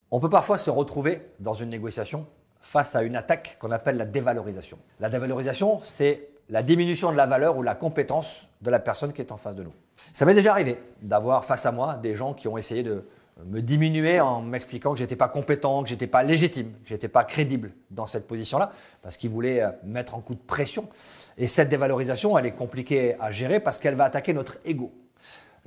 On peut parfois se retrouver dans une négociation face à une attaque qu'on appelle la dévalorisation. La dévalorisation, c'est la diminution de la valeur ou la compétence de la personne qui est en face de nous. Ça m'est déjà arrivé d'avoir face à moi des gens qui ont essayé de me diminuer en m'expliquant que je n'étais pas compétent, que je n'étais pas légitime, que je n'étais pas crédible dans cette position-là, parce qu'ils voulaient mettre un coup de pression. Et cette dévalorisation, elle est compliquée à gérer parce qu'elle va attaquer notre ego.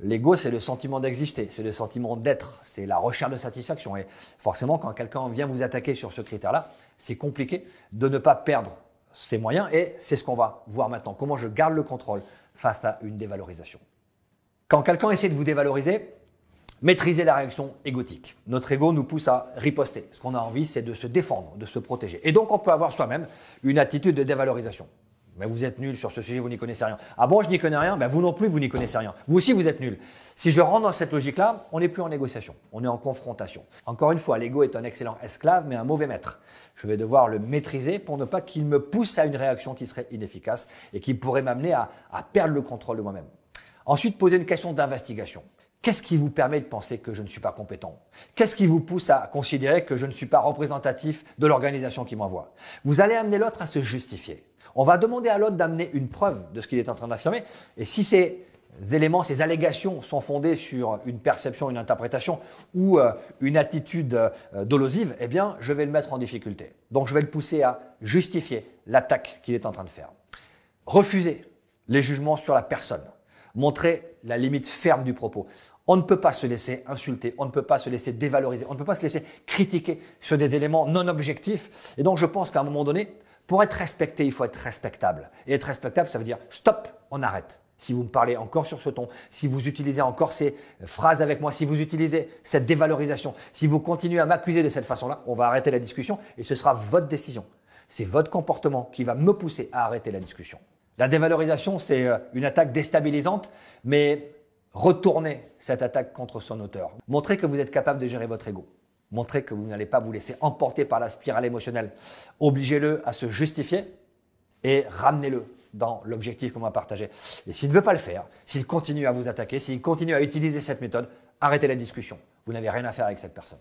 L'ego, c'est le sentiment d'exister, c'est le sentiment d'être, c'est la recherche de satisfaction. Et forcément, quand quelqu'un vient vous attaquer sur ce critère-là, c'est compliqué de ne pas perdre ses moyens. Et c'est ce qu'on va voir maintenant, comment je garde le contrôle face à une dévalorisation. Quand quelqu'un essaie de vous dévaloriser, maîtrisez la réaction égotique. Notre ego nous pousse à riposter. Ce qu'on a envie, c'est de se défendre, de se protéger. Et donc, on peut avoir soi-même une attitude de dévalorisation. Mais vous êtes nul sur ce sujet, vous n'y connaissez rien. Ah bon, je n'y connais rien? Ben vous non plus, vous n'y connaissez rien. Vous aussi, vous êtes nul. Si je rentre dans cette logique-là, on n'est plus en négociation, on est en confrontation. Encore une fois, l'ego est un excellent esclave, mais un mauvais maître. Je vais devoir le maîtriser pour ne pas qu'il me pousse à une réaction qui serait inefficace et qui pourrait m'amener à perdre le contrôle de moi-même. Ensuite, poser une question d'investigation. Qu'est-ce qui vous permet de penser que je ne suis pas compétent? Qu'est-ce qui vous pousse à considérer que je ne suis pas représentatif de l'organisation qui m'envoie? Vous allez amener l'autre à se justifier. On va demander à l'autre d'amener une preuve de ce qu'il est en train d'affirmer. Et si ces éléments, ces allégations sont fondées sur une perception, une interprétation ou une attitude dolosive, eh bien, je vais le mettre en difficulté. Donc, je vais le pousser à justifier l'attaque qu'il est en train de faire. Refuser les jugements sur la personne. Montrer la limite ferme du propos. On ne peut pas se laisser insulter, on ne peut pas se laisser dévaloriser, on ne peut pas se laisser critiquer sur des éléments non objectifs. Et donc, je pense qu'à un moment donné, pour être respecté, il faut être respectable. Et être respectable, ça veut dire stop, on arrête. Si vous me parlez encore sur ce ton, si vous utilisez encore ces phrases avec moi, si vous utilisez cette dévalorisation, si vous continuez à m'accuser de cette façon-là, on va arrêter la discussion et ce sera votre décision. C'est votre comportement qui va me pousser à arrêter la discussion. La dévalorisation, c'est une attaque déstabilisante, mais retournez cette attaque contre son auteur. Montrez que vous êtes capable de gérer votre ego. Montrez que vous n'allez pas vous laisser emporter par la spirale émotionnelle. Obligez-le à se justifier et ramenez-le dans l'objectif qu'on va partager. Et s'il ne veut pas le faire, s'il continue à vous attaquer, s'il continue à utiliser cette méthode, arrêtez la discussion. Vous n'avez rien à faire avec cette personne.